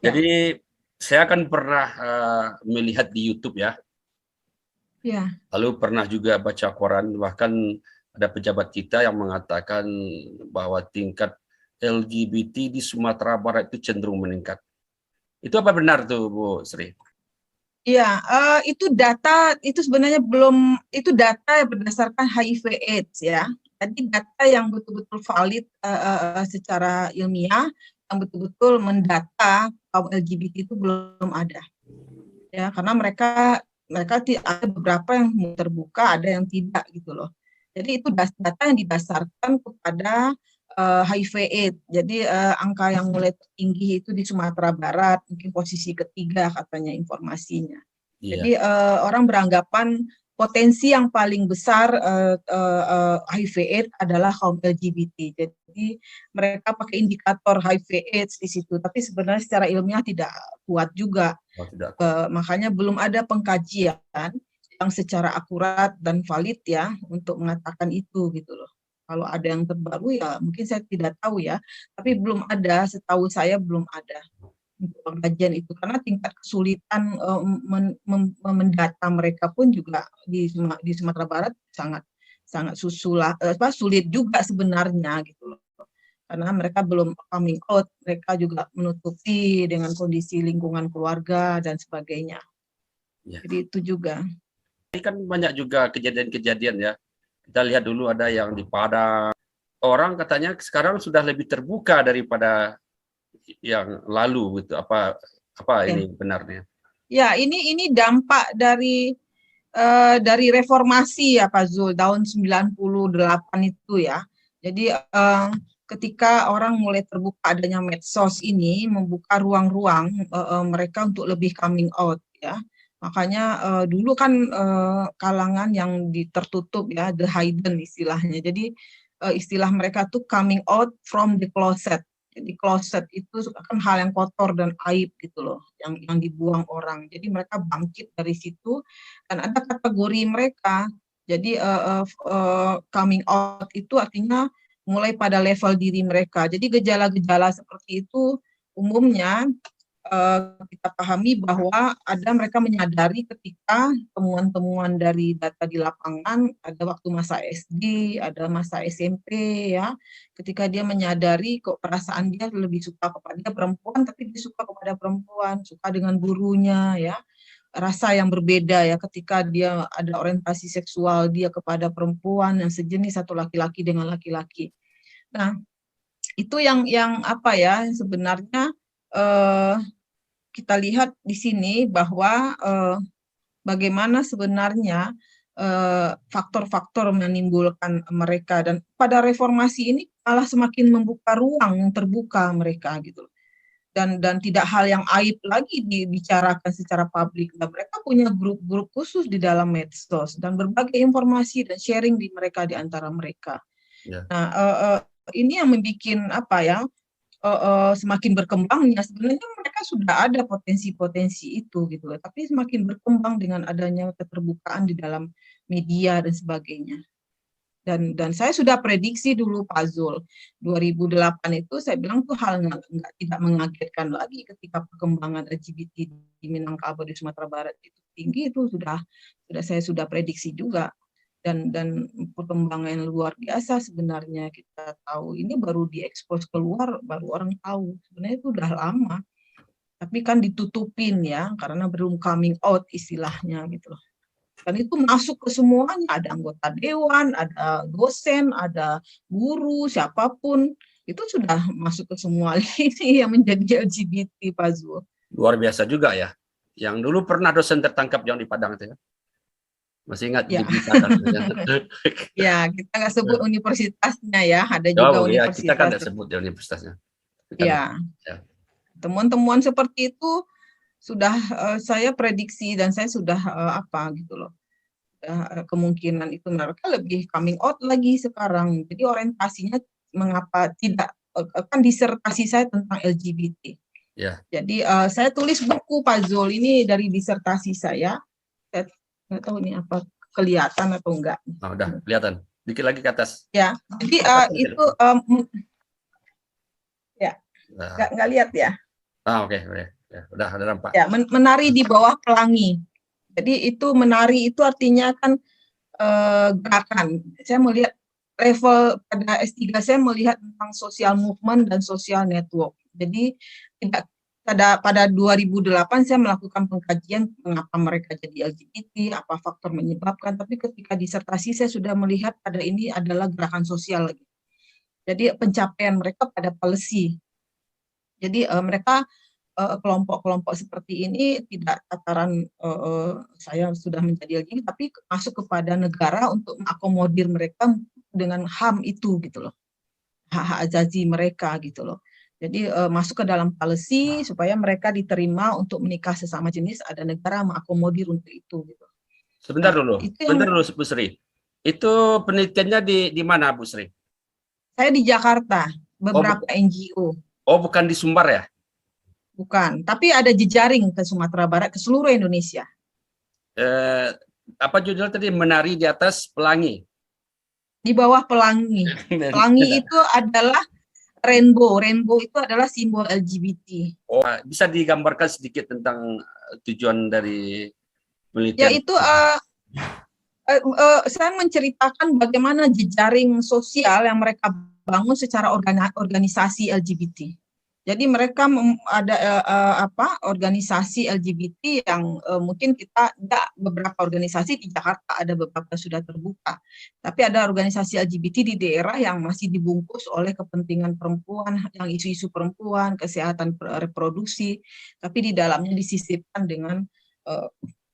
Ya. Jadi saya kan pernah melihat di YouTube ya. Ya. Lalu pernah juga baca koran, bahkan ada pejabat kita yang mengatakan bahwa tingkat LGBT di Sumatera Barat itu cenderung meningkat. Itu apa benar tuh, Bu Sri? Iya, itu data itu sebenarnya belum, itu data yang berdasarkan HIV/AIDS ya. Jadi data yang betul-betul valid secara ilmiah, yang betul-betul mendata kaum LGBT itu belum ada. Ya, karena mereka ada beberapa yang terbuka, ada yang tidak gitu loh. Jadi itu data yang didasarkan kepada HIV/AIDS. Jadi angka yang mulai tinggi itu di Sumatera Barat, mungkin posisi ketiga katanya informasinya. Iya. Jadi orang beranggapan potensi yang paling besar HIV/AIDS adalah kaum LGBT. Jadi mereka pakai indikator HIV/AIDS di situ, tapi sebenarnya secara ilmiah tidak kuat juga. Oh, tidak. Makanya belum ada pengkajian yang secara akurat dan valid ya untuk mengatakan itu gitu loh. Kalau ada yang terbaru ya mungkin saya tidak tahu ya, tapi belum ada, setahu saya belum ada untuk pengkajian itu karena tingkat kesulitan mendata mereka pun juga di Sumatera Barat sangat sulit juga sebenarnya gitu loh. Karena mereka belum coming out, mereka juga menutupi dengan kondisi lingkungan keluarga dan sebagainya. Ya. Jadi itu juga. Ini kan banyak juga kejadian-kejadian ya. Kita lihat dulu ada yang di Padang. Orang katanya sekarang sudah lebih terbuka daripada yang lalu gitu. Apa ini benarnya? Ya, ini dampak dari reformasi ya Pak Zul tahun 98 itu ya. Jadi ketika orang mulai terbuka adanya medsos ini membuka ruang-ruang mereka untuk lebih coming out ya. Makanya dulu kan kalangan yang tertutup ya, the hidden istilahnya. Jadi istilah mereka tuh coming out from the closet. Jadi closet itu kan hal yang kotor dan aib gitu loh, yang dibuang orang. Jadi mereka bangkit dari situ dan ada kategori mereka. Jadi coming out itu artinya mulai pada level diri mereka. Jadi gejala-gejala seperti itu umumnya kita pahami bahwa ada mereka menyadari ketika temuan-temuan dari data di lapangan, ada waktu masa SD, ada masa SMP ya, ketika dia menyadari kok perasaan dia lebih suka kepada perempuan, tapi dia suka kepada perempuan, suka dengan gurunya ya, rasa yang berbeda ya ketika dia ada orientasi seksual dia kepada perempuan yang sejenis atau laki-laki dengan laki-laki. Nah, itu yang apa ya sebenarnya kita lihat di sini bahwa bagaimana sebenarnya faktor-faktor menimbulkan mereka dan pada reformasi ini malah semakin membuka ruang yang terbuka mereka gitu dan tidak hal yang aib lagi dibicarakan secara publik. Dan mereka punya grup-grup khusus di dalam medsos dan berbagai informasi dan sharing di mereka di antara mereka. Ya. Nah, ini yang membuat apa ya semakin berkembangnya sebenarnya mereka sudah ada potensi-potensi itu gitu loh, tapi semakin berkembang dengan adanya keterbukaan di dalam media dan sebagainya. Dan saya sudah prediksi dulu Pak Zul 2008 itu saya bilang tuh hal tidak mengagetkan lagi ketika perkembangan LGBT di Minangkabau di Sumatera Barat itu tinggi, itu saya sudah prediksi juga dan perkembangan yang luar biasa sebenarnya. Kita tahu ini baru diekspos keluar, baru orang tahu sebenarnya itu udah lama tapi kan ditutupin ya karena belum coming out istilahnya gitu loh. Dan itu masuk ke semuanya, ada anggota dewan, ada dosen, ada guru, siapapun, itu sudah masuk ke semua ini yang menjadi LGBT, Pak Zul. Luar biasa juga ya. Yang dulu pernah dosen tertangkap yang di Padang itu ya. Masih ingat ya. di berita kan? Ya, kita nggak sebut universitasnya ya, ada juga ya, universitas. kita kan nggak sebut ya universitasnya. Ya. Temuan-temuan seperti itu sudah saya prediksi dan saya sudah apa gitu loh. Kemungkinan itu mereka lebih coming out lagi sekarang. Jadi orientasinya mengapa tidak kan disertasi saya tentang LGBT. Ya. Jadi saya tulis buku Pak Zul ini dari disertasi saya. Saya nggak tahu ini apa kelihatan atau enggak. Nah, udah kelihatan. Dikit lagi ke atas. Ya, jadi itu ya nggak lihat ya. Oke, oke. Ya, udah ada nampak. Ya, menari di bawah pelangi. Jadi itu menari itu artinya kan gerakan. Saya melihat level pada S3 saya melihat tentang social movement dan social network. Jadi tidak pada 2008 saya melakukan pengkajian mengapa mereka jadi LGBT, apa faktor menyebabkan, tapi ketika disertasi saya sudah melihat pada ini adalah gerakan sosial lagi. Jadi pencapaian mereka pada policy. Jadi mereka kelompok-kelompok seperti ini tidak tataran saya sudah menjadi LGBT, tapi masuk kepada negara untuk mengakomodir mereka dengan HAM itu gitu loh, hak-hak azazi mereka gitu loh. Jadi masuk ke dalam policy supaya mereka diterima untuk menikah sesama jenis, ada negara mengakomodir untuk itu gitu. Sebentar Nah, dulu, itu yang sebentar dulu Bu Sri. Itu penelitiannya di mana Bu Sri? saya di Jakarta, Oh, beberapa NGO. oh bukan di Sumbar ya? Bukan, tapi ada jejaring ke Sumatera Barat, ke seluruh Indonesia. Apa judul tadi? Menari di atas pelangi. Di bawah pelangi. Pelangi itu adalah rainbow. Rainbow itu adalah simbol LGBT. Oh, bisa digambarkan sedikit tentang tujuan dari penelitian? Yaitu saya menceritakan bagaimana jejaring sosial yang mereka bangun secara organisasi LGBT. Jadi mereka ada organisasi LGBT yang mungkin kita tidak, beberapa organisasi di Jakarta ada beberapa sudah terbuka, tapi ada organisasi LGBT di daerah yang masih dibungkus oleh kepentingan perempuan, yang isu-isu perempuan, kesehatan reproduksi, tapi di dalamnya disisipkan dengan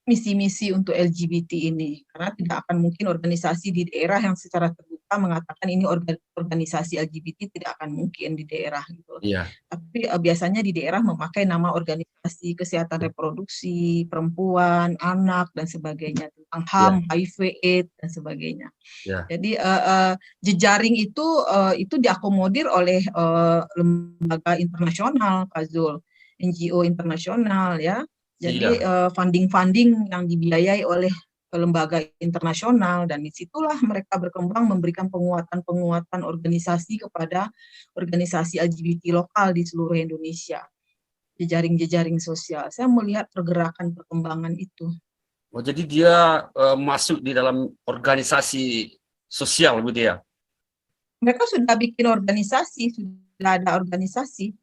misi-misi untuk LGBT ini, karena tidak akan mungkin organisasi di daerah yang secara terbuka mengatakan ini organisasi LGBT, tidak akan mungkin di daerah gitu. Iya. Tapi biasanya di daerah memakai nama organisasi kesehatan reproduksi, perempuan, anak dan sebagainya, tentang HAM, HIV, AIDS dan sebagainya. Ya. Jadi jejaring itu diakomodir oleh lembaga internasional, Pak Zul, NGO internasional ya. Jadi funding-funding yang dibiayai oleh lembaga internasional, dan disitulah mereka berkembang memberikan penguatan-penguatan organisasi kepada organisasi LGBT lokal di seluruh Indonesia. Jejaring-jejaring sosial. Saya melihat pergerakan perkembangan itu. Oh, jadi dia masuk di dalam organisasi sosial gitu ya? Mereka sudah bikin organisasi, sudah ada organisasi.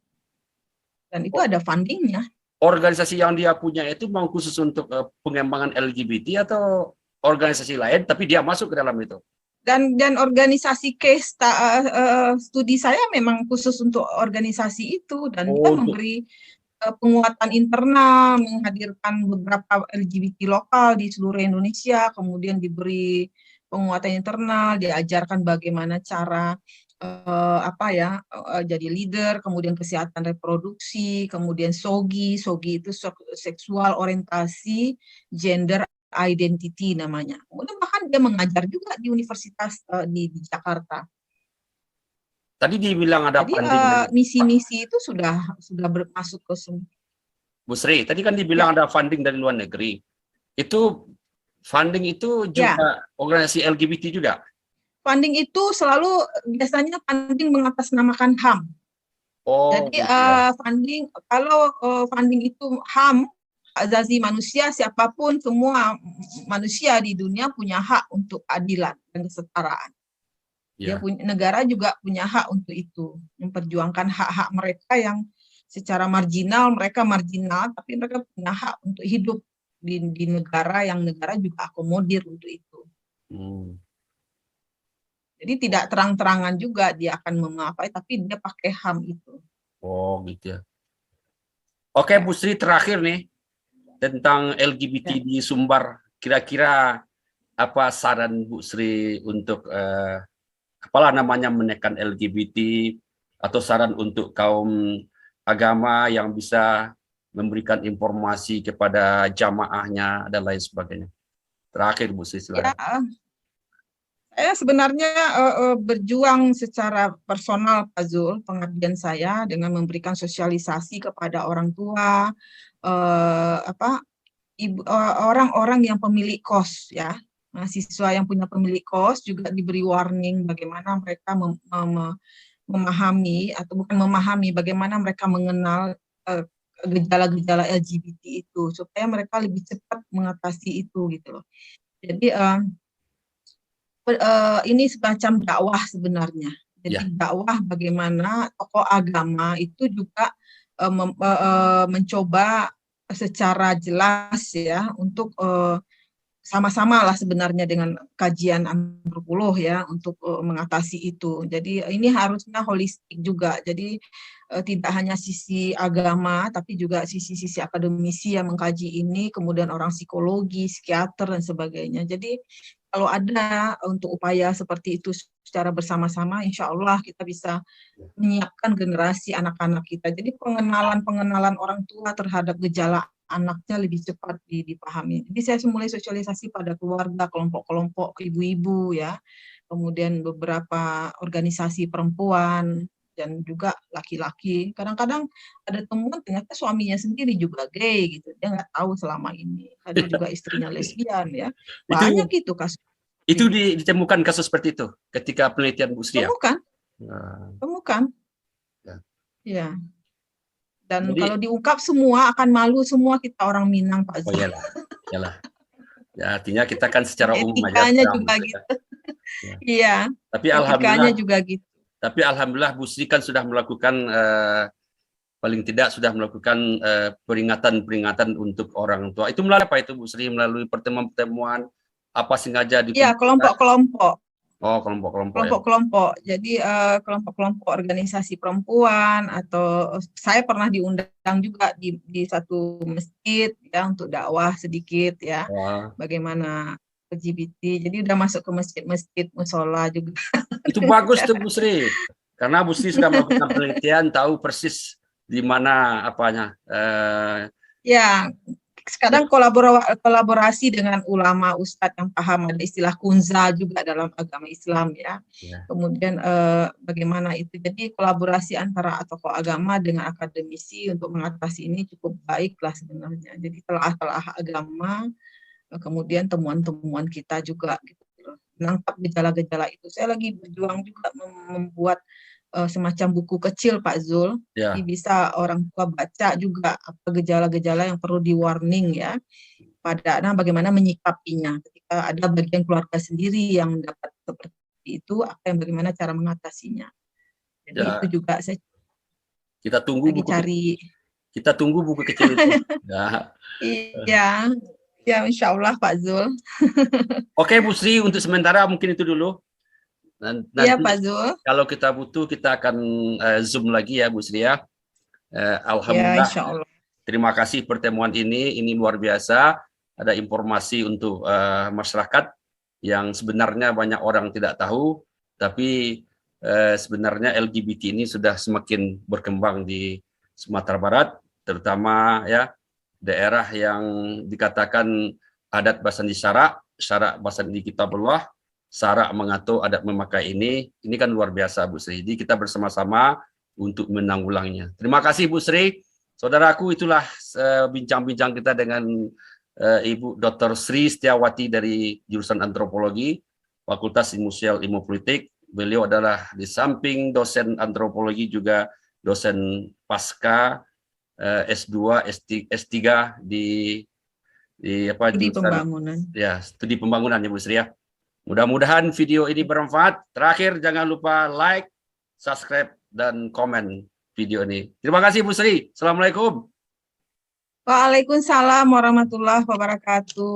Dan itu ada fundingnya. Organisasi yang dia punya itu mau khusus untuk pengembangan LGBT atau organisasi lain, tapi dia masuk ke dalam itu? Dan organisasi case studi saya memang khusus untuk organisasi itu, dan dia memberi penguatan internal, menghadirkan beberapa LGBT lokal di seluruh Indonesia, kemudian diberi penguatan internal, diajarkan bagaimana cara jadi leader, kemudian kesehatan reproduksi, kemudian SOGI itu seksual orientasi gender identity namanya. Kemudian bahkan dia mengajar juga di universitas di Jakarta. Tadi dibilang ada funding. Misi-misi itu sudah masuk ke semua. Bu Sri, tadi kan dibilang ada funding dari luar negeri. Itu funding itu juga organisasi LGBT juga? Funding itu selalu biasanya funding mengatasnamakan HAM. Jadi funding, kalau funding itu HAM, hak asasi manusia, siapapun, semua manusia di dunia punya hak untuk keadilan dan kesetaraan. Negara juga punya hak untuk itu, memperjuangkan hak-hak mereka yang secara marginal, tapi mereka punya hak untuk hidup di negara yang negara juga akomodir untuk itu. Jadi tidak terang-terangan juga dia akan memakai, tapi dia pakai HAM itu. Oh gitu ya. Oke, Bu Sri, terakhir nih tentang LGBT di Sumbar. Kira-kira apa saran Bu Sri untuk apalah namanya menekan LGBT, atau saran untuk kaum agama yang bisa memberikan informasi kepada jamaahnya dan lain sebagainya. Terakhir Bu Sri, silakan. Saya sebenarnya berjuang secara personal, Pak Zul, pengabdian saya dengan memberikan sosialisasi kepada orang tua, orang-orang yang pemilik kos, ya, mahasiswa yang punya pemilik kos juga diberi warning bagaimana mereka memahami, atau bukan memahami, bagaimana mereka mengenal gejala-gejala LGBT itu supaya mereka lebih cepat mengatasi itu gitu loh. Jadi ini semacam dakwah sebenarnya. Ya. Jadi dakwah bagaimana tokoh agama itu juga mencoba secara jelas ya untuk sama-sama lah sebenarnya dengan kajian antropolog ya untuk mengatasi itu. Jadi ini harusnya holistik juga. Jadi tidak hanya sisi agama tapi juga sisi-sisi akademisi yang mengkaji ini, kemudian orang psikologi, psikiater dan sebagainya. Jadi kalau ada untuk upaya seperti itu secara bersama-sama, insya Allah kita bisa menyiapkan generasi anak-anak kita. Jadi pengenalan orang tua terhadap gejala anaknya lebih cepat dipahami. Jadi saya mulai sosialisasi pada keluarga, kelompok-kelompok ibu-ibu ya, kemudian beberapa organisasi perempuan dan juga laki-laki. Kadang-kadang ada temuan ternyata suaminya sendiri juga gay gitu, dia nggak tahu selama ini. Ada juga istrinya lesbian ya, banyak itu kasus. Itu ditemukan kasus seperti itu ketika penelitian Bu Sri. Temukan. Ya. Dan Jadi, kalau diungkap semua akan malu semua kita orang Minang, Pak Zul. Oh iyalah. Ya, artinya kita kan secara umum aja. Etikanya juga gitu. Iya. Tapi alhamdulillah juga gitu. Tapi alhamdulillah Bu Sri kan sudah melakukan paling tidak sudah melakukan peringatan-peringatan untuk orang tua. Itu melalui apa itu Bu Sri? Melalui pertemuan-pertemuan apa sengaja di kelompok-kelompok. Oh, kelompok-kelompok. Kelompok-kelompok. Jadi kelompok-kelompok organisasi perempuan atau saya pernah diundang juga di satu masjid ya untuk dakwah sedikit ya. Bagaimana LGBT. Jadi udah masuk ke masjid-masjid musola juga. Itu bagus tuh Bu Sri. Karena Bu Sri sudah melakukan penelitian, tahu persis di mana apanya. Ya, sekarang kolaborasi dengan ulama ustadz yang paham, ada istilah kunza juga dalam agama Islam ya. Kemudian bagaimana itu, jadi kolaborasi antara tokoh agama dengan akademisi untuk mengatasi ini cukup baik lah sebenarnya. Jadi telah agama, kemudian temuan-temuan kita juga gitu, menangkap gejala-gejala itu. Saya lagi berjuang juga membuat semacam buku kecil Pak Zul, jadi bisa orang tua baca juga apa gejala-gejala yang perlu di-warning ya, bagaimana menyikapinya ketika ada bagian keluarga sendiri yang dapat seperti itu, bagaimana cara mengatasinya. Jadi itu juga saya kita tunggu buku kecil itu. Ya, insya Allah Pak Zul. Oke Bu Sri, untuk sementara mungkin itu dulu. Nanti Pak Zul. Kalau kita butuh, kita akan Zoom lagi ya Bu Sri ya. Alhamdulillah. Ya, insya Allah. Terima kasih pertemuan ini luar biasa. Ada informasi untuk masyarakat yang sebenarnya banyak orang tidak tahu, tapi sebenarnya LGBT ini sudah semakin berkembang di Sumatera Barat, terutama ya daerah yang dikatakan adat Basandi Syarak Basandi Kitabullah, Syarak mengatur adat memakai ini kan luar biasa Bu Sri. Jadi kita bersama-sama untuk menanggulanginya. Terima kasih Bu Sri. Saudaraku, itulah bincang-bincang kita dengan Ibu Dr. Sri Setiawati dari jurusan Antropologi, Fakultas Ilmu Sosial Ilmu Politik. Beliau adalah di samping dosen antropologi juga dosen pasca S2, S3 di studi pembangunan. Ya, studi pembangunan ya Bu Sri ya. Mudah-mudahan video ini bermanfaat. Terakhir, jangan lupa like, subscribe, dan komen video ini. Terima kasih Bu Sri. Assalamualaikum. Waalaikumsalam warahmatullahi wabarakatuh.